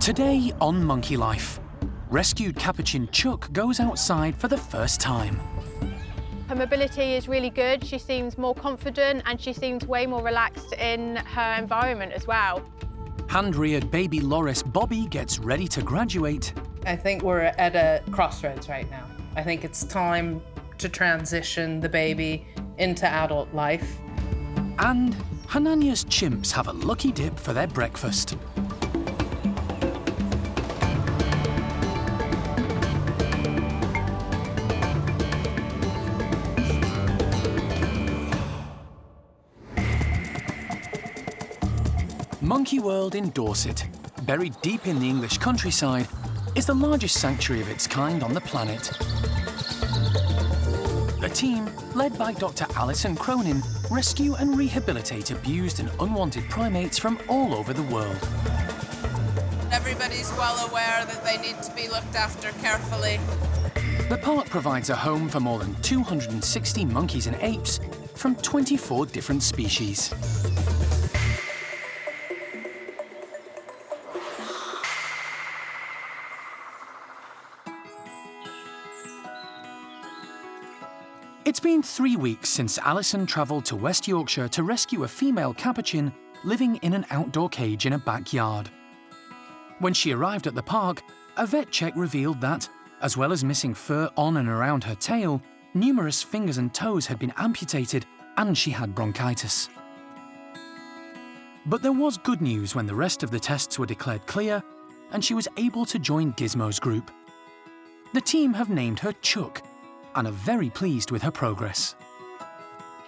Today on Monkey Life, rescued capuchin Chuck goes outside for the first time. Her mobility is really good. She seems more confident and she seems way more relaxed in her environment as well. Hand-reared baby Loris Bobbi gets ready to graduate. I think we're at a crossroads right now. I think it's time to transition the baby into adult life. And Hanania's chimps have a lucky dip for their breakfast. Monkey World in Dorset, buried deep in the English countryside, is the largest sanctuary of its kind on the planet. The team, led by Dr. Alison Cronin, rescue and rehabilitate abused and unwanted primates from all over the world. Everybody's well aware that they need to be looked after carefully. The park provides a home for more than 260 monkeys and apes from 24 different species. It's been 3 weeks since Alison travelled to West Yorkshire to rescue a female capuchin living in an outdoor cage in a backyard. When she arrived at the park, a vet check revealed that, as well as missing fur on and around her tail, numerous fingers and toes had been amputated and she had bronchitis. But there was good news when the rest of the tests were declared clear and she was able to join Gizmo's group. The team have named her Chuck and are very pleased with her progress.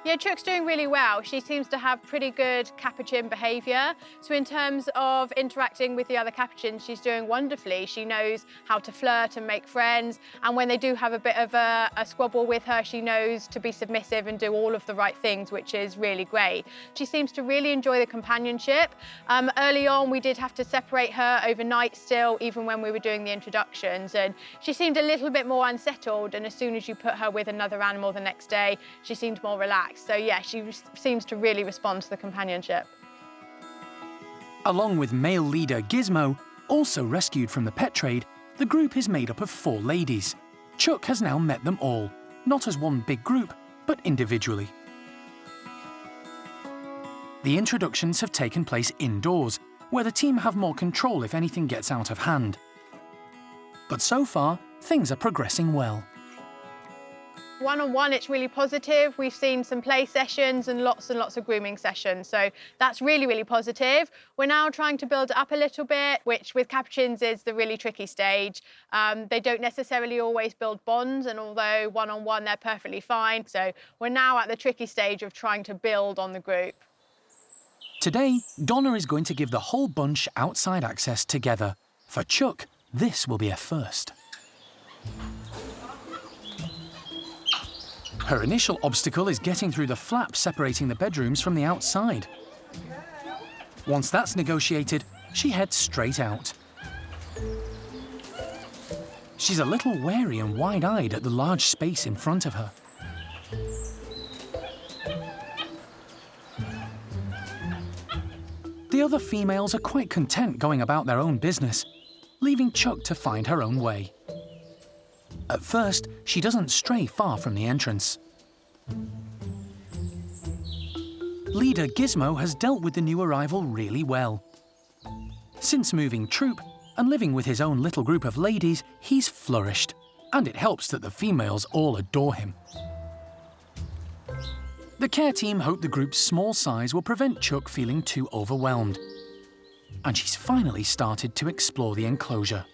Yeah, Chuck's doing really well. She seems to have pretty good capuchin behaviour. So in terms of interacting with the other capuchins, she's doing wonderfully. She knows how to flirt and make friends. And when they do have a bit of a squabble with her, she knows to be submissive and do all of the right things, which is really great. She seems to really enjoy the companionship. Early on, we did have to separate her overnight still, even when we were doing the introductions. And she seemed a little bit more unsettled. And as soon as you put her with another animal the next day, she seemed more relaxed. So yeah, she seems to really respond to the companionship. Along with male leader Gizmo, also rescued from the pet trade, the group is made up of 4 ladies. Chuck has now met them all, not as one big group, but individually. The introductions have taken place indoors, where the team have more control if anything gets out of hand. But so far, things are progressing well. One-on-one, it's really positive. We've seen some play sessions and lots of grooming sessions. So that's really, really positive. We're now trying to build it up a little bit, which with capuchins is the really tricky stage. They don't necessarily always build bonds, and although one-on-one, they're perfectly fine. So we're now at the tricky stage of trying to build on the group. Today, Donna is going to give the whole bunch outside access together. For Chuck, this will be a first. Her initial obstacle is getting through the flap separating the bedrooms from the outside. Once that's negotiated, she heads straight out. She's a little wary and wide-eyed at the large space in front of her. The other females are quite content going about their own business, leaving Chuck to find her own way. At first, she doesn't stray far from the entrance. Leader Gizmo has dealt with the new arrival really well. Since moving troop and living with his own little group of ladies, he's flourished, and it helps that the females all adore him. The care team hope the group's small size will prevent Chuck feeling too overwhelmed. And she's finally started to explore the enclosure.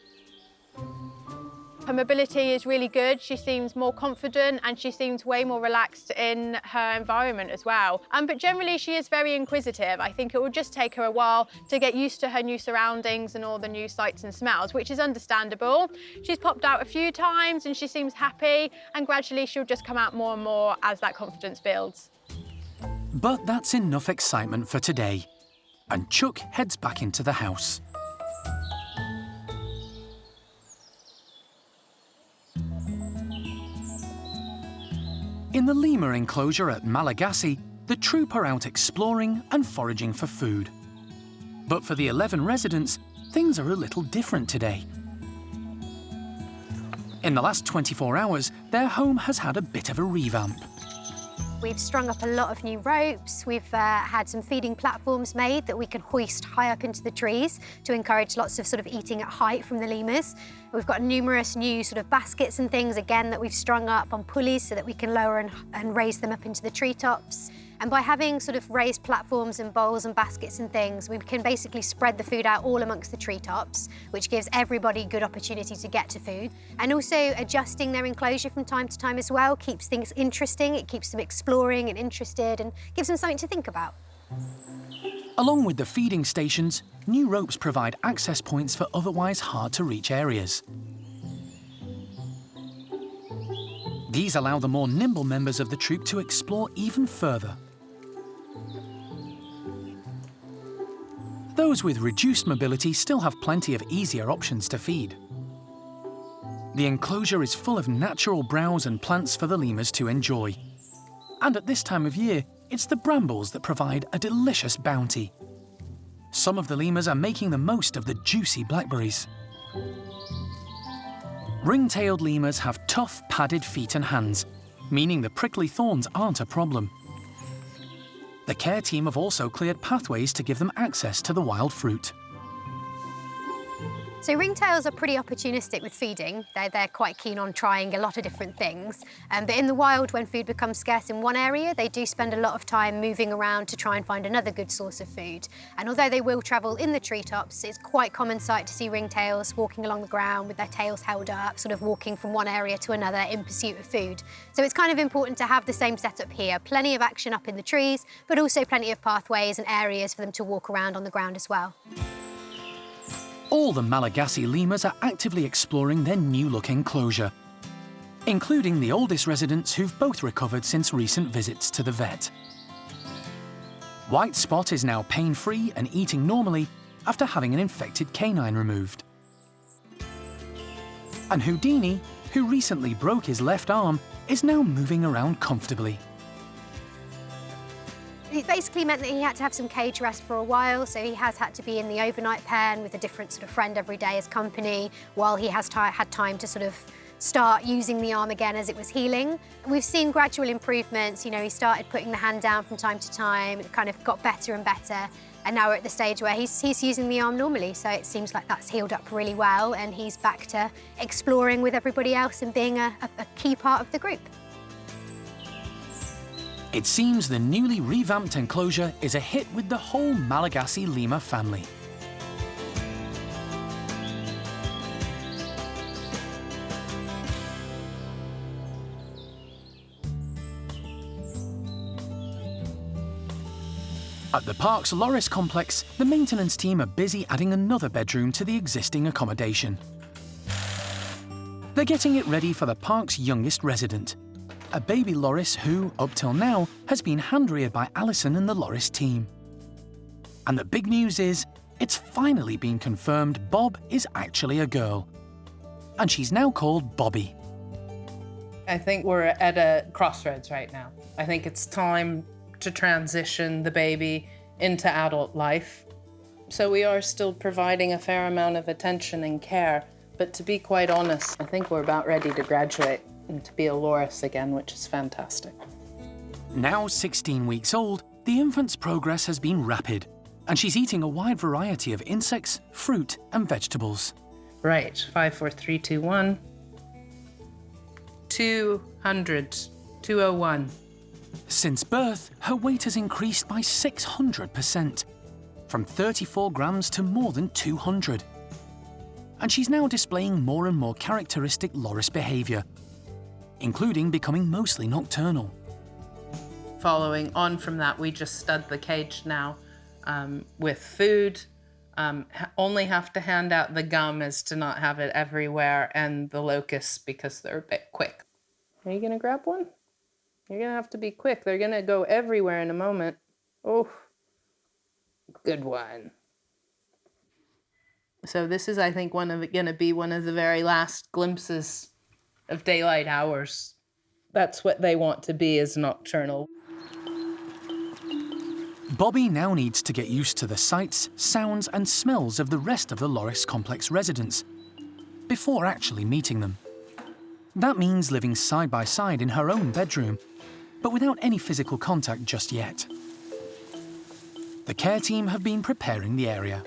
Her mobility is really good. She seems more confident and she seems way more relaxed in her environment as well. But generally, she is very inquisitive. I think it will just take her a while to get used to her new surroundings and all the new sights and smells, which is understandable. She's popped out a few times and she seems happy, and gradually she'll just come out more and more as that confidence builds. But that's enough excitement for today, and Chuck heads back into the house. In the lemur enclosure at Malagasy, the troop are out exploring and foraging for food. But for the 11 residents, things are a little different today. In the last 24 hours, their home has had a bit of a revamp. We've strung up a lot of new ropes. We've had some feeding platforms made that we can hoist high up into the trees to encourage lots of sort of eating at height from the lemurs. We've got numerous new sort of baskets and things, again, that we've strung up on pulleys so that we can lower and raise them up into the treetops. And by having sort of raised platforms and bowls and baskets and things, we can basically spread the food out all amongst the treetops, which gives everybody good opportunity to get to food. And also adjusting their enclosure from time to time as well keeps things interesting. It keeps them exploring and interested and gives them something to think about. Along with the feeding stations, new ropes provide access points for otherwise hard-to-reach areas. These allow the more nimble members of the troop to explore even further. Those with reduced mobility still have plenty of easier options to feed. The enclosure is full of natural browse and plants for the lemurs to enjoy. And at this time of year, it's the brambles that provide a delicious bounty. Some of the lemurs are making the most of the juicy blackberries. Ring-tailed lemurs have tough, padded feet and hands, meaning the prickly thorns aren't a problem. The care team have also cleared pathways to give them access to the wild fruit. So ringtails are pretty opportunistic with feeding. They're quite keen on trying a lot of different things. But in the wild, when food becomes scarce in one area, they do spend a lot of time moving around to try and find another good source of food. And although they will travel in the treetops, it's quite common sight to see ringtails walking along the ground with their tails held up, sort of walking from one area to another in pursuit of food. So it's kind of important to have the same setup here. Plenty of action up in the trees, but also plenty of pathways and areas for them to walk around on the ground as well. All the Malagasy lemurs are actively exploring their new-look enclosure, including the oldest residents who've both recovered since recent visits to the vet. White Spot is now pain-free and eating normally after having an infected canine removed. And Houdini, who recently broke his left arm, is now moving around comfortably. It basically meant that he had to have some cage rest for a while, so he has had to be in the overnight pen with a different sort of friend every day as company, while he has had time to sort of start using the arm again as it was healing. We've seen gradual improvements. You know, he started putting the hand down from time to time, it kind of got better and better, and now we're at the stage where he's using the arm normally, so it seems like that's healed up really well, and he's back to exploring with everybody else and being a key part of the group. It seems the newly revamped enclosure is a hit with the whole Malagasy lemur family. At the park's Loris complex, the maintenance team are busy adding another bedroom to the existing accommodation. They're getting it ready for the park's youngest resident, a baby loris who, up till now, has been hand-reared by Alison and the Loris team. And the big news is, it's finally been confirmed Bob is actually a girl. And she's now called Bobbi. I think we're at a crossroads right now. I think it's time to transition the baby into adult life. So we are still providing a fair amount of attention and care, but to be quite honest, I think we're about ready to graduate and to be a loris again, which is fantastic. Now 16 weeks old, the infant's progress has been rapid, and she's eating a wide variety of insects, fruit, and vegetables. Right, 5, 4, 3, 2, 1. 201. Since birth, her weight has increased by 600%, from 34 grams to more than 200. And she's now displaying more and more characteristic loris behavior, including becoming mostly nocturnal. Following on from that, we just stud the cage now with food. Only have to hand out the gum as to not have it everywhere, and the locusts because they're a bit quick. Are you gonna grab one? You're gonna have to be quick. They're gonna go everywhere in a moment. Oh, good one. So this is, I think, gonna be one of the very last glimpses of daylight hours. That's what they want to be, is nocturnal. Bobbi now needs to get used to the sights, sounds and smells of the rest of the Loris complex residents before actually meeting them. That means living side by side in her own bedroom, but without any physical contact just yet. The care team have been preparing the area.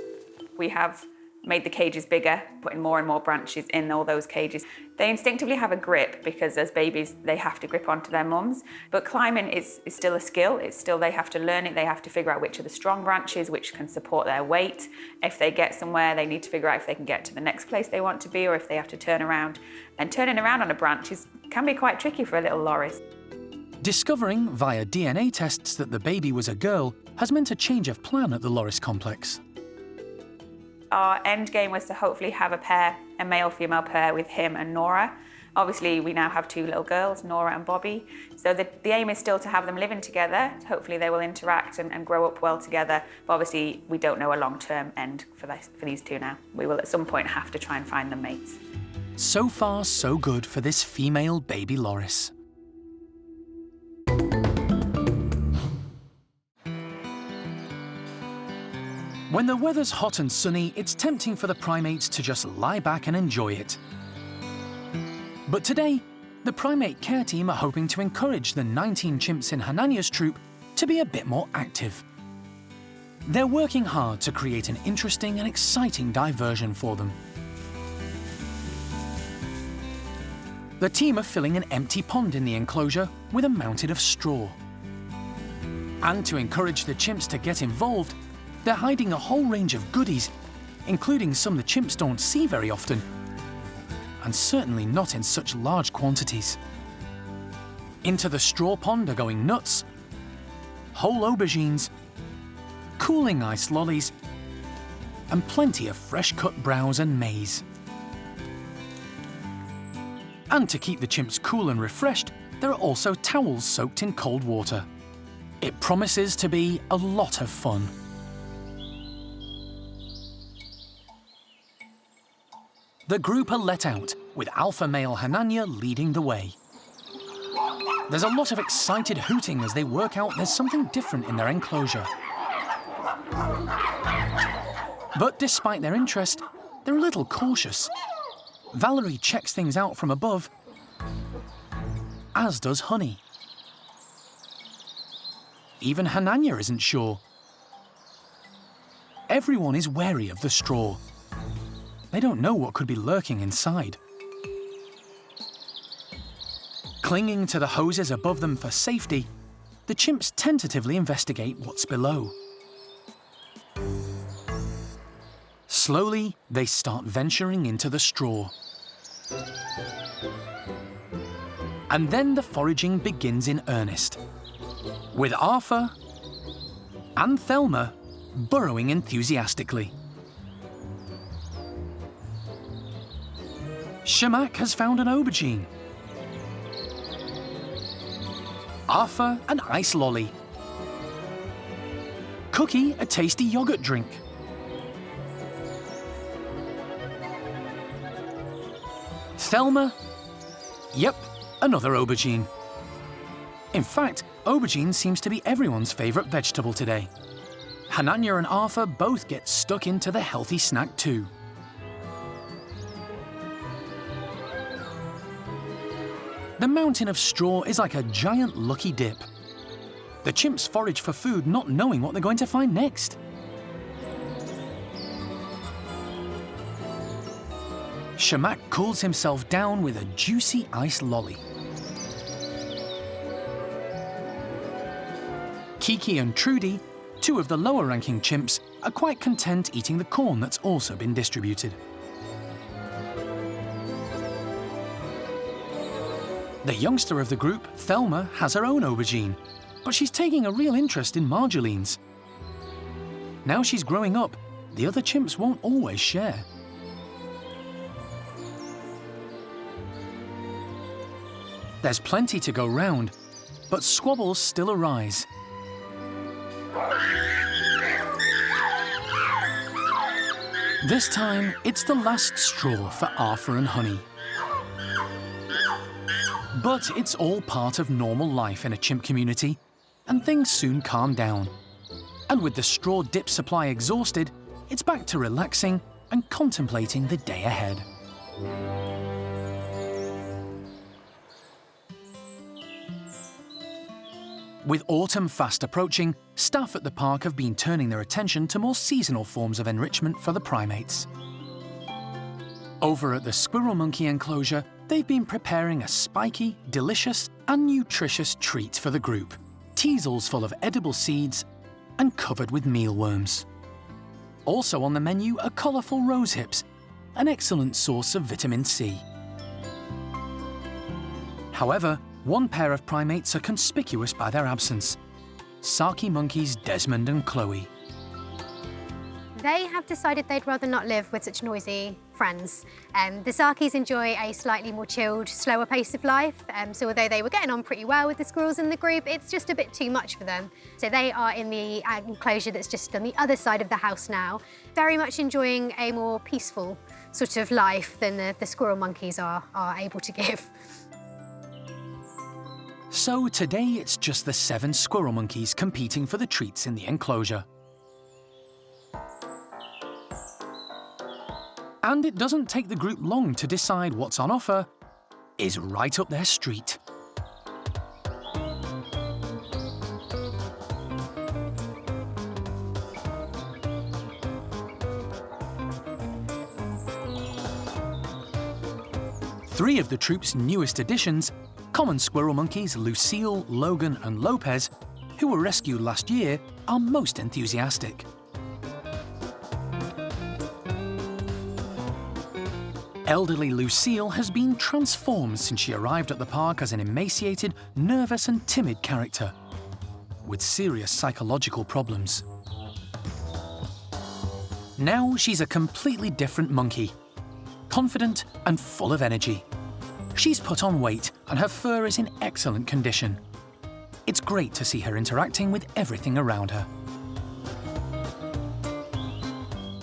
We have made the cages bigger, putting more and more branches in all those cages. They instinctively have a grip because as babies they have to grip onto their mums, but climbing is still a skill. It's still, they have to learn it, they have to figure out which are the strong branches, which can support their weight. If they get somewhere, they need to figure out if they can get to the next place they want to be or if they have to turn around. And turning around on a branch can be quite tricky for a little Loris. Discovering via DNA tests that the baby was a girl has meant a change of plan at the Loris complex. Our end game was to hopefully have a pair, a male-female pair with him and Nora. Obviously, we now have 2 little girls, Nora and Bobbi. So the aim is still to have them living together. Hopefully they will interact and grow up well together. But obviously, we don't know a long-term end for these 2 now. We will at some point have to try and find them mates. So far, so good for this female baby Loris. When the weather's hot and sunny, it's tempting for the primates to just lie back and enjoy it. But today, the primate care team are hoping to encourage the 19 chimps in Hananya's troop to be a bit more active. They're working hard to create an interesting and exciting diversion for them. The team are filling an empty pond in the enclosure with a mountain of straw. And to encourage the chimps to get involved, they're hiding a whole range of goodies, including some the chimps don't see very often, and certainly not in such large quantities. Into the straw pond are going nuts, whole aubergines, cooling ice lollies, and plenty of fresh-cut browse and maize. And to keep the chimps cool and refreshed, there are also towels soaked in cold water. It promises to be a lot of fun. The group are let out, with alpha male Hananya leading the way. There's a lot of excited hooting as they work out there's something different in their enclosure. But despite their interest, they're a little cautious. Valerie checks things out from above, as does Honey. Even Hananya isn't sure. Everyone is wary of the straw. They don't know what could be lurking inside. Clinging to the hoses above them for safety, the chimps tentatively investigate what's below. Slowly, they start venturing into the straw. And then the foraging begins in earnest, with Arthur and Thelma burrowing enthusiastically. Shamak has found an aubergine. Arthur an ice lolly. Cookie a tasty yogurt drink. Thelma, yep, another aubergine. In fact, aubergine seems to be everyone's favourite vegetable today. Hananya and Arthur both get stuck into the healthy snack too. The mountain of straw is like a giant lucky dip. The chimps forage for food not knowing what they're going to find next. Shamak cools himself down with a juicy ice lolly. Kiki and Trudy, 2 of the lower-ranking chimps, are quite content eating the corn that's also been distributed. The youngster of the group, Thelma, has her own aubergine, but she's taking a real interest in marjolines. Now she's growing up, the other chimps won't always share. There's plenty to go round, but squabbles still arise. This time, it's the last straw for Arthur and Honey. But it's all part of normal life in a chimp community, and things soon calm down. And with the straw dip supply exhausted, it's back to relaxing and contemplating the day ahead. With autumn fast approaching, staff at the park have been turning their attention to more seasonal forms of enrichment for the primates. Over at the squirrel monkey enclosure, they've been preparing a spiky, delicious and nutritious treat for the group. Teasels full of edible seeds and covered with mealworms. Also on the menu are colourful rose hips, an excellent source of vitamin C. However, one pair of primates are conspicuous by their absence. Saki monkeys Desmond and Chloe. They have decided they'd rather not live with such noisy friends. The Sakis enjoy a slightly more chilled, slower pace of life. So although they were getting on pretty well with the squirrels in the group, it's just a bit too much for them. So they are in the enclosure that's just on the other side of the house now, very much enjoying a more peaceful sort of life than the squirrel monkeys are able to give. So today it's just the 7 squirrel monkeys competing for the treats in the enclosure. And it doesn't take the group long to decide what's on offer is right up their street. Three of the troop's newest additions, common squirrel monkeys Lucille, Logan and Lopez, who were rescued last year, are most enthusiastic. Elderly Lucille has been transformed since she arrived at the park as an emaciated, nervous and timid character, with serious psychological problems. Now she's a completely different monkey, confident and full of energy. She's put on weight and her fur is in excellent condition. It's great to see her interacting with everything around her.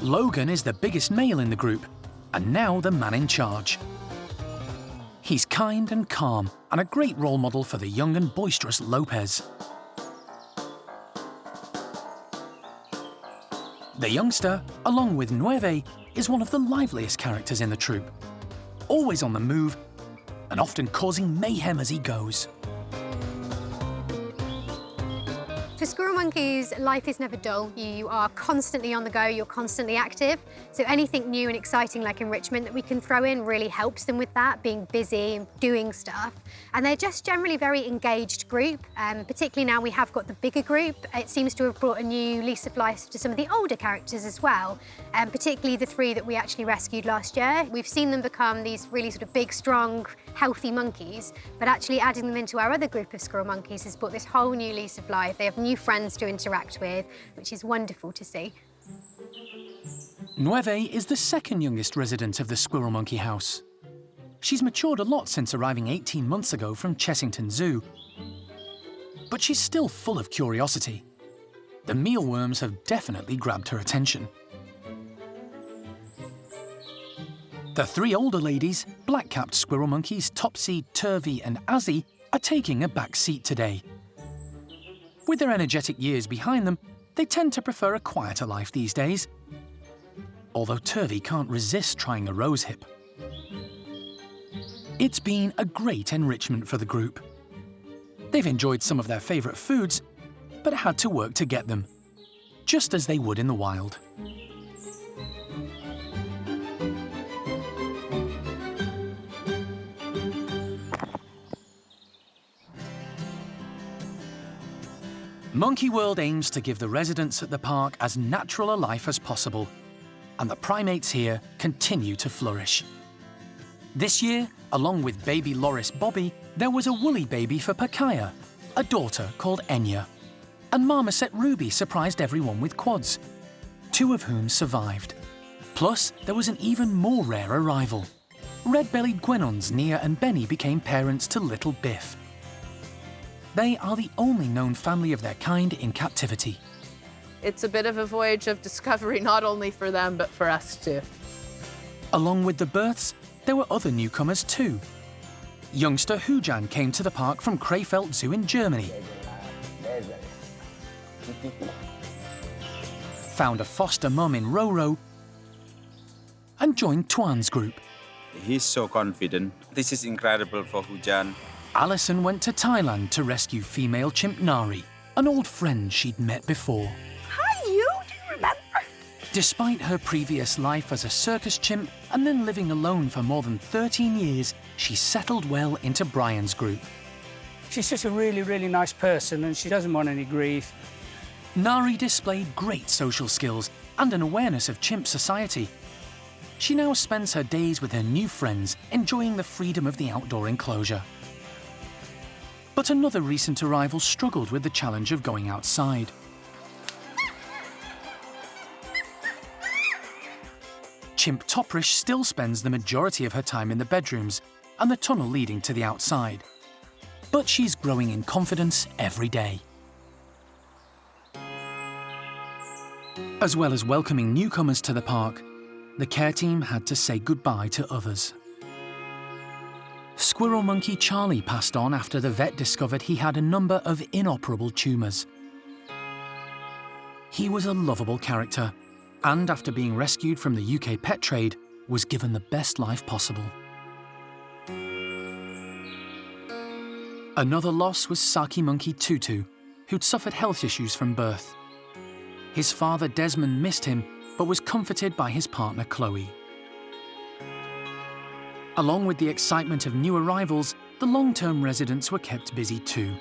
Logan is the biggest male in the group, and now the man in charge. He's kind and calm, and a great role model for the young and boisterous Lopez. The youngster, along with Nueve, is one of the liveliest characters in the troupe, always on the move and often causing mayhem as he goes. For squirrel monkeys, life is never dull. You are constantly on the go, you're constantly active. So anything new and exciting like enrichment that we can throw in really helps them with that, being busy and doing stuff. And they're just generally a very engaged group, particularly now we have got the bigger group. It seems to have brought a new lease of life to some of the older characters as well, particularly the 3 that we actually rescued last year. We've seen them become these really sort of big, strong, healthy monkeys, but actually adding them into our other group of squirrel monkeys has brought this whole new lease of life. They have new friends to interact with, which is wonderful to see. Nueve is the second youngest resident of the squirrel monkey house. She's matured a lot since arriving 18 months ago from Chessington Zoo. But she's still full of curiosity. The mealworms have definitely grabbed her attention. The 3 older ladies, black-capped squirrel monkeys Topsy, Turvy and Azzy, are taking a back seat today. With their energetic years behind them, they tend to prefer a quieter life these days. Although Turvy can't resist trying a rose hip. It's been a great enrichment for the group. They've enjoyed some of their favourite foods, but had to work to get them, just as they would in the wild. Monkey World aims to give the residents at the park as natural a life as possible, and the primates here continue to flourish. This year, along with baby Loris Bobbi, there was a woolly baby for Pakaya, a daughter called Enya. And Marmoset Ruby surprised everyone with quads, 2 of whom survived. Plus, there was an even more rare arrival. Red-bellied Gwenons Nia and Benny became parents to little Biff. They are the only known family of their kind in captivity. It's a bit of a voyage of discovery, not only for them, but for us too. Along with the births, there were other newcomers too. Youngster Hujan came to the park from Krefeld Zoo in Germany. found a foster mum in Roro, and joined Tuan's group. He's so confident. This is incredible for Hujan. Alison went to Thailand to rescue female chimp Nari, an old friend she'd met before. Hi, do you remember? Despite her previous life as a circus chimp and then living alone for more than 13 years, she settled well into Brian's group. She's just a really, really nice person and she doesn't want any grief. Nari displayed great social skills and an awareness of chimp society. She now spends her days with her new friends, enjoying the freedom of the outdoor enclosure. But another recent arrival struggled with the challenge of going outside. Chimp Toprish still spends the majority of her time in the bedrooms and the tunnel leading to the outside. But she's growing in confidence every day. As well as welcoming newcomers to the park, the care team had to say goodbye to others. Squirrel monkey Charlie passed on after the vet discovered he had a number of inoperable tumours. He was a lovable character, and after being rescued from the UK pet trade, was given the best life possible. Another loss was Saki monkey Tutu, who'd suffered health issues from birth. His father Desmond missed him, but was comforted by his partner Chloe. Along with the excitement of new arrivals, the long-term residents were kept busy too.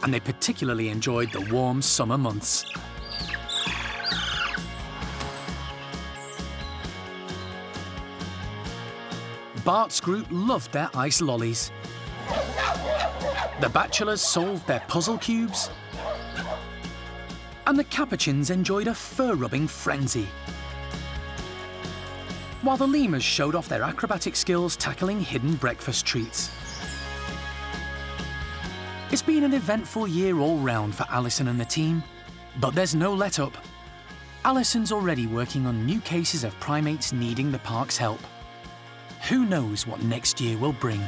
And they particularly enjoyed the warm summer months. Bart's group loved their ice lollies. The bachelors solved their puzzle cubes. And the capuchins enjoyed a fur-rubbing frenzy. While the lemurs showed off their acrobatic skills tackling hidden breakfast treats. It's been an eventful year all round for Alison and the team, but there's no let-up. Alison's already working on new cases of primates needing the park's help. Who knows what next year will bring?